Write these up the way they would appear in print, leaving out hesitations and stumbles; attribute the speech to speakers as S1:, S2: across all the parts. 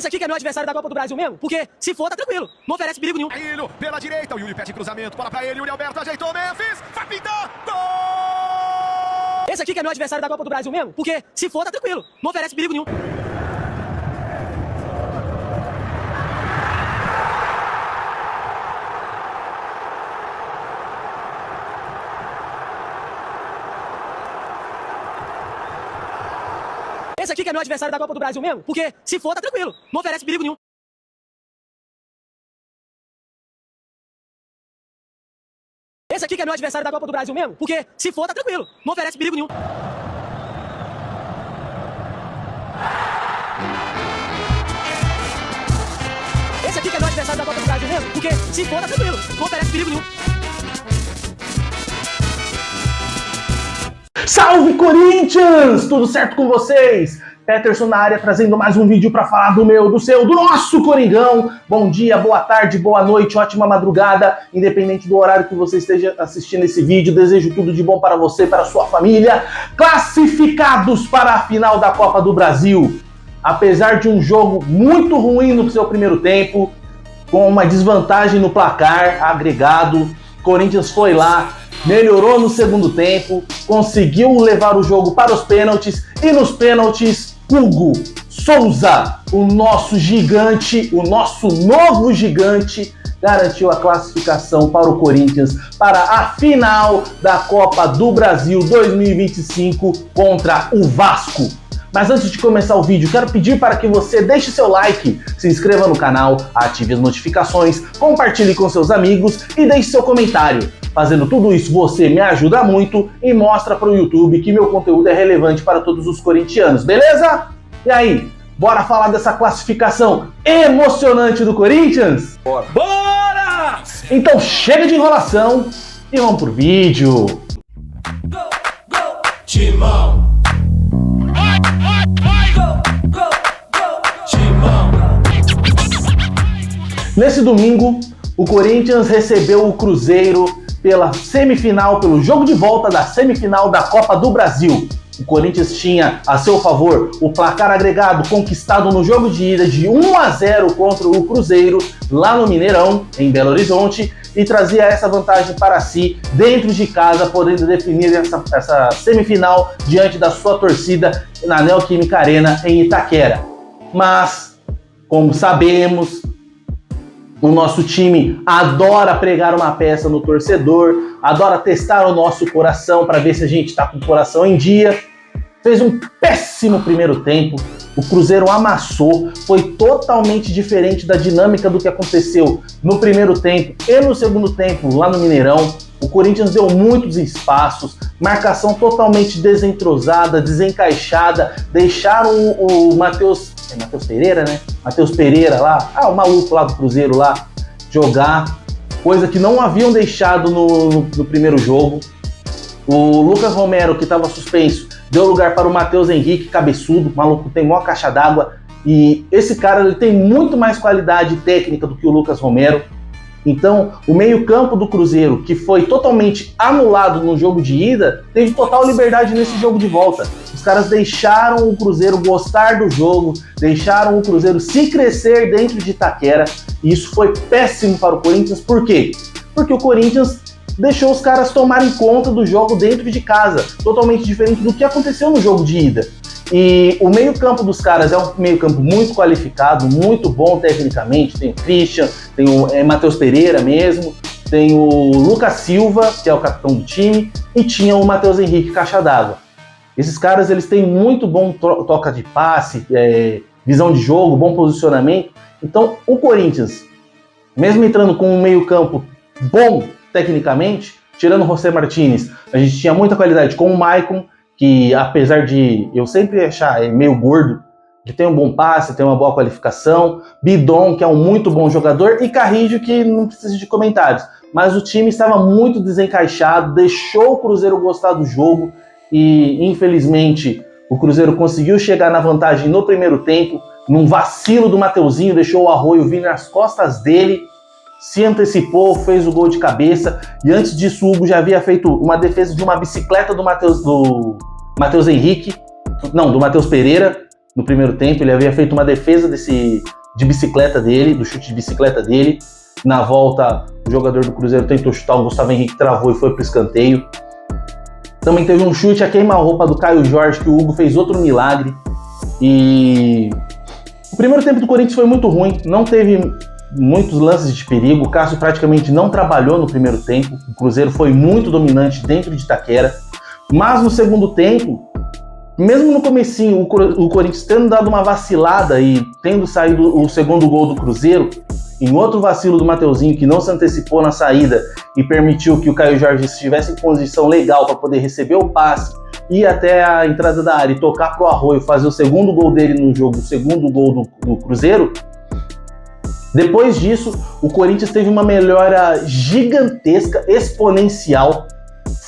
S1: Esse aqui que é meu adversário da Copa do Brasil mesmo? Porque se for, tá tranquilo. Não oferece perigo nenhum.
S2: Ilho, pela direita, o Yuri pede cruzamento, bola pra ele, Yuri Alberto ajeitou, Memphis, vai pintar, gol!
S1: Esse aqui que é meu adversário da Copa do Brasil mesmo? Porque se for, tá tranquilo. Não oferece perigo nenhum. Esse aqui que é meu adversário da Copa do Brasil mesmo? Porque se for, tá tranquilo. Não oferece perigo nenhum. Esse aqui que é meu adversário da Copa do Brasil mesmo? Porque se for, tá tranquilo. Não oferece perigo nenhum. Esse aqui que é meu adversário da Copa do Brasil mesmo? Porque se for, tá tranquilo. Não oferece perigo nenhum.
S3: Salve Corinthians! Tudo certo com vocês? Peterson na área trazendo mais um vídeo para falar do meu, do seu, do nosso Coringão. Bom dia, boa tarde, boa noite, ótima madrugada, independente do horário que você esteja assistindo esse vídeo. Desejo tudo de bom para você, para a sua família. Classificados para a final da Copa do Brasil. Apesar de um jogo muito ruim no seu primeiro tempo, com uma desvantagem no placar agregado, Corinthians foi lá, melhorou no segundo tempo, conseguiu levar o jogo para os pênaltis e nos pênaltis, Hugo Souza, o nosso gigante, o nosso novo gigante, garantiu a classificação para o Corinthians para a final da Copa do Brasil 2025 contra o Vasco. Mas antes de começar o vídeo, quero pedir para que você deixe seu like, se inscreva no canal, ative as notificações, compartilhe com seus amigos e deixe seu comentário. Fazendo tudo isso, você me ajuda muito e mostra para o YouTube que meu conteúdo é relevante para todos os corintianos, beleza? E aí, bora falar dessa classificação emocionante do Corinthians?
S2: Bora!
S3: Bora! Então chega de enrolação e vamos pro vídeo.
S4: Timão.
S3: Nesse domingo, o Corinthians recebeu o Cruzeiro pela semifinal, pelo jogo de volta da semifinal da Copa do Brasil. O Corinthians tinha a seu favor o placar agregado conquistado no jogo de ida de 1-0 contra o Cruzeiro, lá no Mineirão, em Belo Horizonte, e trazia essa vantagem para si, dentro de casa, podendo definir essa semifinal diante da sua torcida na Neoquímica Arena, em Itaquera. Mas, como sabemos, o nosso time adora pregar uma peça no torcedor, adora testar o nosso coração para ver se a gente está com o coração em dia. Fez um péssimo primeiro tempo, o Cruzeiro amassou, foi totalmente diferente da dinâmica do que aconteceu no primeiro tempo e no segundo tempo lá no Mineirão. O Corinthians deu muitos espaços, marcação totalmente desentrosada, desencaixada, deixaram o Matheus Pereira, né? Matheus Pereira lá, o maluco lá do Cruzeiro lá, jogar, coisa que não haviam deixado no primeiro jogo. O Lucas Romero, que estava suspenso, deu lugar para o Matheus Henrique, cabeçudo, maluco, tem maior caixa d'água, e esse cara ele tem muito mais qualidade técnica do que o Lucas Romero. Então, o meio-campo do Cruzeiro, que foi totalmente anulado no jogo de ida, teve total liberdade nesse jogo de volta. Os caras deixaram o Cruzeiro gostar do jogo, deixaram o Cruzeiro se crescer dentro de Itaquera, e isso foi péssimo para o Corinthians. Por quê? Porque o Corinthians deixou os caras tomarem conta do jogo dentro de casa, totalmente diferente do que aconteceu no jogo de ida. E o meio-campo dos caras é um meio-campo muito qualificado, muito bom tecnicamente. Tem o Christian, tem o Matheus Pereira mesmo, tem o Lucas Silva, que é o capitão do time, e tinha o Matheus Henrique, caixa d'água. Esses caras eles têm muito bom toca de passe, visão de jogo, bom posicionamento. Então o Corinthians, mesmo entrando com um meio-campo bom tecnicamente, tirando o José Martínez, a gente tinha muita qualidade com o Maicon, que apesar de eu sempre achar meio gordo, ele tem um bom passe, tem uma boa qualificação, Bidon, que é um muito bom jogador, e Carrillo, que não precisa de comentários. Mas o time estava muito desencaixado, deixou o Cruzeiro gostar do jogo, e infelizmente o Cruzeiro conseguiu chegar na vantagem no primeiro tempo, num vacilo do Mateuzinho, deixou o Arroio vir nas costas dele, se antecipou, fez o gol de cabeça, e antes disso o Hugo já havia feito uma defesa de uma bicicleta do Matheus Pereira, no primeiro tempo. Ele havia feito uma defesa de bicicleta dele, do chute de bicicleta dele. Na volta, o jogador do Cruzeiro tentou chutar, o Gustavo Henrique travou e foi pro escanteio. Também teve um chute a queima-roupa do Caio Jorge, que o Hugo fez outro milagre. E o primeiro tempo do Corinthians foi muito ruim, não teve muitos lances de perigo. O Cássio praticamente não trabalhou no primeiro tempo. O Cruzeiro foi muito dominante dentro de Itaquera. Mas no segundo tempo, mesmo no comecinho, o Corinthians tendo dado uma vacilada e tendo saído o segundo gol do Cruzeiro, em outro vacilo do Mateuzinho, que não se antecipou na saída e permitiu que o Caio Jorge estivesse em posição legal para poder receber o passe, ir até a entrada da área e tocar pro Arroio, fazer o segundo gol dele no jogo, o segundo gol do Cruzeiro. Depois disso, o Corinthians teve uma melhora gigantesca, exponencial.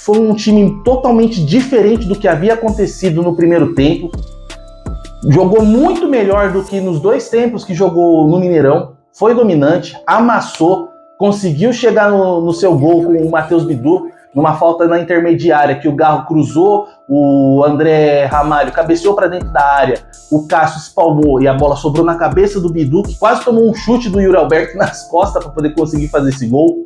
S3: Foi um time totalmente diferente do que havia acontecido no primeiro tempo. Jogou muito melhor do que nos 2 tempos que jogou no Mineirão. Foi dominante, amassou, conseguiu chegar no seu gol com o Matheus Bidu, numa falta na intermediária, que o Garro cruzou, o André Ramalho cabeceou para dentro da área, o Cássio espalmou e a bola sobrou na cabeça do Bidu, que quase tomou um chute do Yuri Alberto nas costas para poder conseguir fazer esse gol.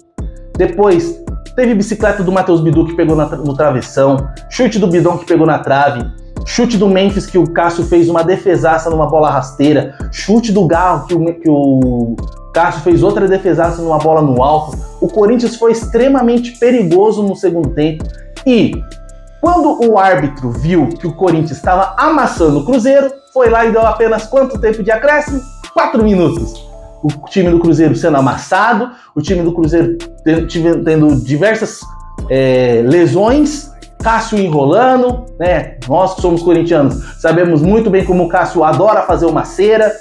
S3: Depois, teve bicicleta do Matheus Bidu que pegou no travessão, chute do Bidão que pegou na trave, chute do Memphis que o Cássio fez uma defesaça numa bola rasteira, chute do Garro que o Cássio fez outra defesaça numa bola no alto. O Corinthians foi extremamente perigoso no segundo tempo e quando o árbitro viu que o Corinthians estava amassando o Cruzeiro, foi lá e deu apenas quanto tempo de acréscimo? 4 minutos. O time do Cruzeiro sendo amassado, o time do Cruzeiro tendo diversas lesões, Cássio enrolando, né? Nós que somos corintianos sabemos muito bem como o Cássio adora fazer uma cera.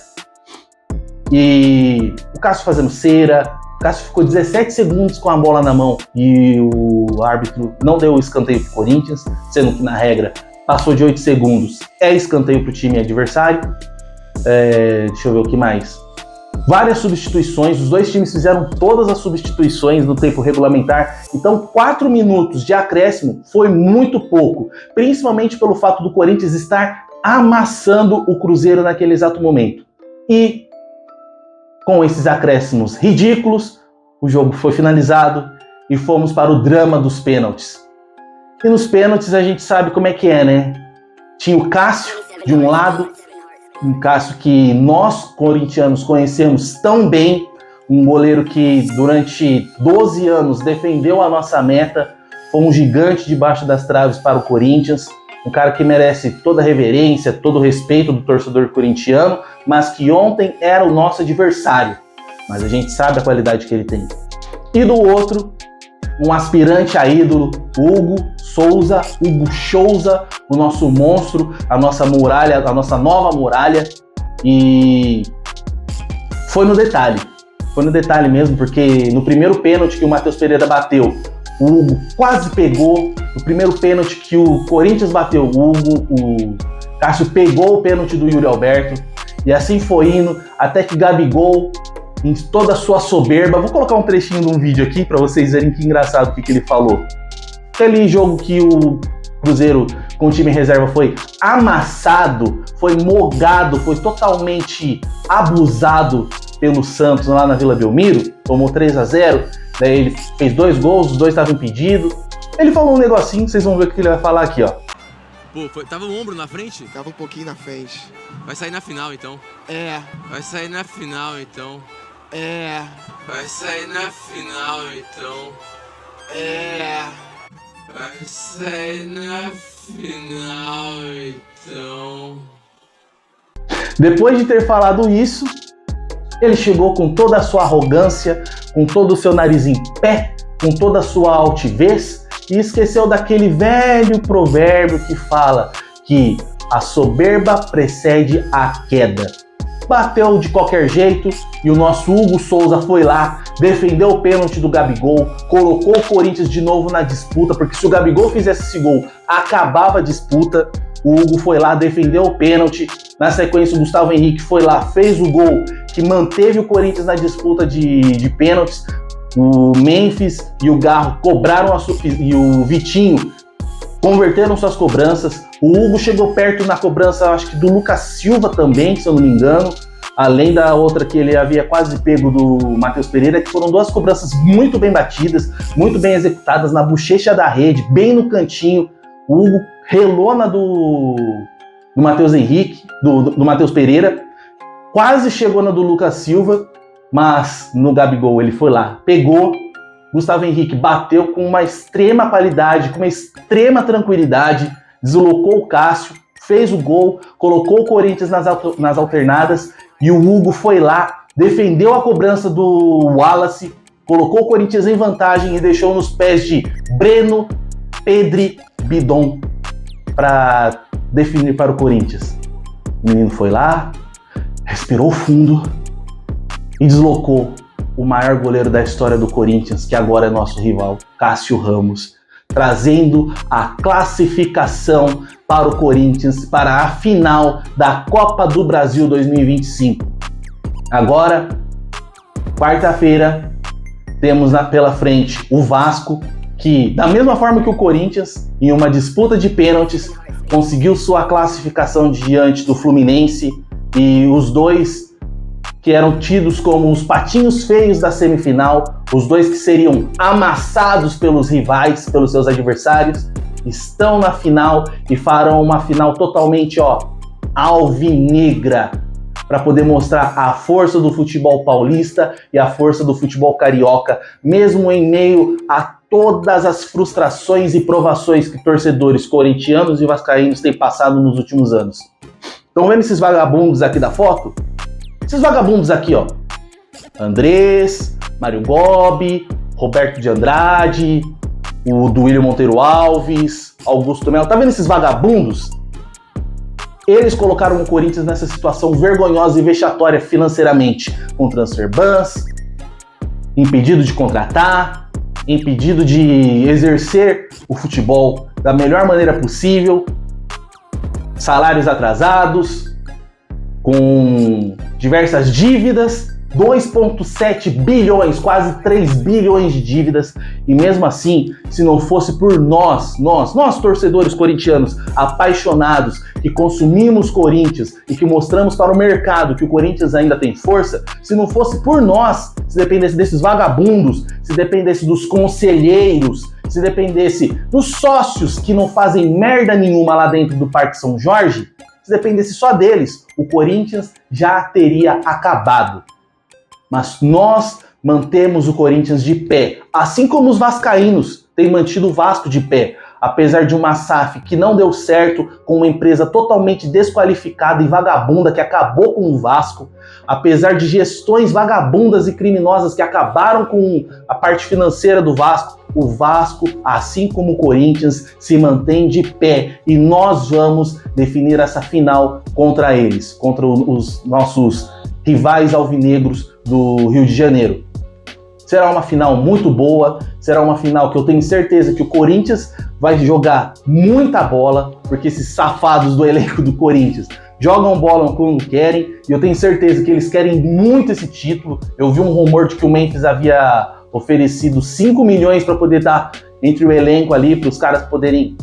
S3: E o Cássio fazendo cera, o Cássio ficou 17 segundos com a bola na mão e o árbitro não deu o escanteio pro Corinthians, sendo que na regra passou de 8 segundos, é escanteio pro time adversário. Deixa eu ver o que mais. Várias substituições, os 2 times fizeram todas as substituições no tempo regulamentar, então 4 minutos de acréscimo foi muito pouco, principalmente pelo fato do Corinthians estar amassando o Cruzeiro naquele exato momento. E com esses acréscimos ridículos, o jogo foi finalizado e fomos para o drama dos pênaltis. E nos pênaltis a gente sabe como é que é, né? Tinha o Cássio de um lado, um Cássio que nós, corintianos, conhecemos tão bem, um goleiro que durante 12 anos defendeu a nossa meta, foi um gigante debaixo das traves para o Corinthians, um cara que merece toda a reverência, todo o respeito do torcedor corintiano, mas que ontem era o nosso adversário. Mas a gente sabe a qualidade que ele tem. E do outro, um aspirante a ídolo, Hugo Souza, o nosso monstro, a nossa muralha, a nossa nova muralha. E foi no detalhe mesmo, porque no primeiro pênalti que o Matheus Pereira bateu, o Hugo quase pegou. No primeiro pênalti que o Corinthians bateu, o Cássio pegou o pênalti do Yuri Alberto. E assim foi indo, até que Gabigol, em toda a sua soberba... Vou colocar um trechinho de um vídeo aqui para vocês verem que engraçado o que ele falou. Aquele jogo que o Cruzeiro com o time em reserva foi amassado, foi mogado, foi totalmente abusado pelo Santos lá na Vila Belmiro, tomou 3-0, daí ele fez 2 gols, os 2 estavam impedidos. Ele falou um negocinho, vocês vão ver o que ele vai falar aqui, ó.
S4: Pô, tava o ombro na frente?
S5: Tava um pouquinho na frente.
S4: Vai sair na final, então.
S5: Vai sair na final, então.
S4: Vai sair na final, então.
S3: Depois de ter falado isso, ele chegou com toda a sua arrogância, com todo o seu nariz em pé, com toda a sua altivez, e esqueceu daquele velho provérbio que fala que a soberba precede a queda. Bateu de qualquer jeito e o nosso Hugo Souza foi lá, defendeu o pênalti do Gabigol, colocou o Corinthians de novo na disputa, porque se o Gabigol fizesse esse gol, acabava a disputa. O Hugo foi lá, defendeu o pênalti. Na sequência, o Gustavo Henrique foi lá, fez o gol que manteve o Corinthians na disputa de pênaltis. O Memphis e o Garro cobraram e o Vitinho converteram suas cobranças. O Hugo chegou perto na cobrança, acho que do Lucas Silva também, se eu não me engano. Além da outra que ele havia quase pego do Matheus Pereira, que foram duas cobranças muito bem batidas, muito bem executadas, na bochecha da rede, bem no cantinho. O Hugo relou na do Matheus Henrique, do Matheus Pereira, quase chegou na do Lucas Silva, mas no Gabigol ele foi lá, pegou. Gustavo Henrique bateu com uma extrema qualidade, com uma extrema tranquilidade, deslocou o Cássio, fez o gol, colocou o Corinthians nas alternadas, e o Hugo foi lá, defendeu a cobrança do Wallace, colocou o Corinthians em vantagem e deixou nos pés de Breno, Pedri, Bidon para definir para o Corinthians. O menino foi lá, respirou fundo e deslocou o maior goleiro da história do Corinthians, que agora é nosso rival, Cássio Ramos, trazendo a classificação para o Corinthians para a final da Copa do Brasil 2025. Agora, quarta-feira, temos pela frente o Vasco, que, da mesma forma que o Corinthians, em uma disputa de pênaltis, conseguiu sua classificação diante do Fluminense, e os dois que eram tidos como os patinhos feios da semifinal, os dois que seriam amassados pelos rivais, pelos seus adversários, estão na final e farão uma final totalmente alvinegra, para poder mostrar a força do futebol paulista e a força do futebol carioca, mesmo em meio a todas as frustrações e provações que torcedores corintianos e vascaínos têm passado nos últimos anos. Estão vendo esses vagabundos aqui da foto? Esses vagabundos aqui, Andrés, Mário Gobi, Roberto de Andrade, o Duílio Monteiro Alves, Augusto Melo. Tá vendo esses vagabundos? Eles colocaram o Corinthians nessa situação vergonhosa e vexatória financeiramente, com transfer bans, impedido de contratar, impedido de exercer o futebol da melhor maneira possível, salários atrasados, com diversas dívidas, 2,7 bilhões, quase 3 bilhões de dívidas, e mesmo assim, se não fosse por nós torcedores corintianos apaixonados, que consumimos Corinthians e que mostramos para o mercado que o Corinthians ainda tem força, se não fosse por nós, se dependesse desses vagabundos, se dependesse dos conselheiros, se dependesse dos sócios que não fazem merda nenhuma lá dentro do Parque São Jorge, se dependesse só deles, o Corinthians já teria acabado. Mas nós mantemos o Corinthians de pé, assim como os vascaínos têm mantido o Vasco de pé, apesar de uma SAF que não deu certo, com uma empresa totalmente desqualificada e vagabunda que acabou com o Vasco, apesar de gestões vagabundas e criminosas que acabaram com a parte financeira do Vasco, o Vasco, assim como o Corinthians, se mantém de pé, e nós vamos definir essa final contra eles, contra os nossos rivais alvinegros do Rio de Janeiro. Será uma final muito boa, será uma final que eu tenho certeza que o Corinthians vai jogar muita bola, porque esses safados do elenco do Corinthians jogam bola quando querem, e eu tenho certeza que eles querem muito esse título. Eu vi um rumor de que o Memphis havia oferecido 5 milhões para poder dar entre o elenco ali, para os caras poderem,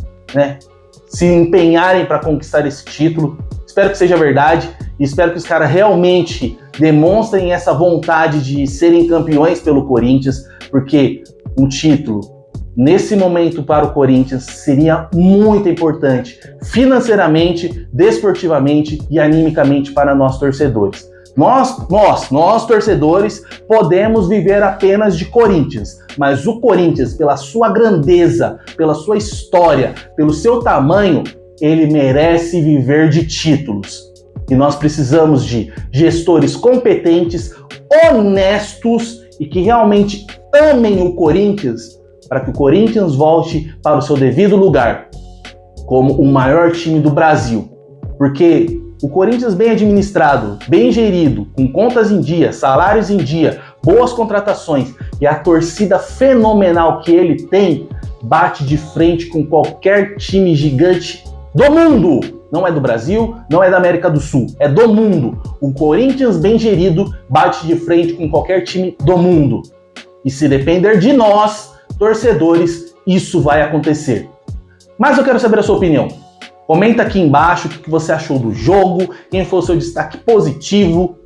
S3: se empenharem para conquistar esse título. Espero que seja verdade, e espero que os caras realmente demonstrem essa vontade de serem campeões pelo Corinthians, porque um título nesse momento para o Corinthians seria muito importante financeiramente, desportivamente e animicamente para nós torcedores. Nós torcedores, podemos viver apenas de Corinthians, mas o Corinthians, pela sua grandeza, pela sua história, pelo seu tamanho, ele merece viver de títulos. E nós precisamos de gestores competentes, honestos e que realmente amem o Corinthians, para que o Corinthians volte para o seu devido lugar como o maior time do Brasil. Porque o Corinthians bem administrado, bem gerido, com contas em dia, salários em dia, boas contratações e a torcida fenomenal que ele tem, bate de frente com qualquer time gigante do mundo. Não é do Brasil, não é da América do Sul, é do mundo. O Corinthians bem gerido bate de frente com qualquer time do mundo. E se depender de nós, torcedores, isso vai acontecer. Mas eu quero saber a sua opinião. Comenta aqui embaixo o que você achou do jogo, quem foi o seu destaque positivo,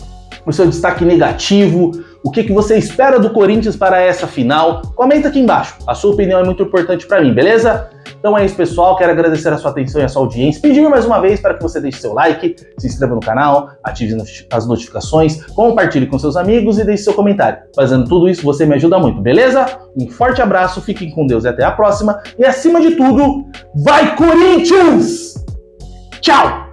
S3: o seu destaque negativo, o que você espera do Corinthians para essa final. Comenta aqui embaixo, a sua opinião é muito importante para mim, beleza? Então é isso, pessoal, quero agradecer a sua atenção e a sua audiência, pedir mais uma vez para que você deixe seu like, se inscreva no canal, ative as notificações, compartilhe com seus amigos e deixe seu comentário. Fazendo tudo isso você me ajuda muito, beleza? Um forte abraço, fiquem com Deus e até a próxima, e acima de tudo, vai Corinthians! Tchau!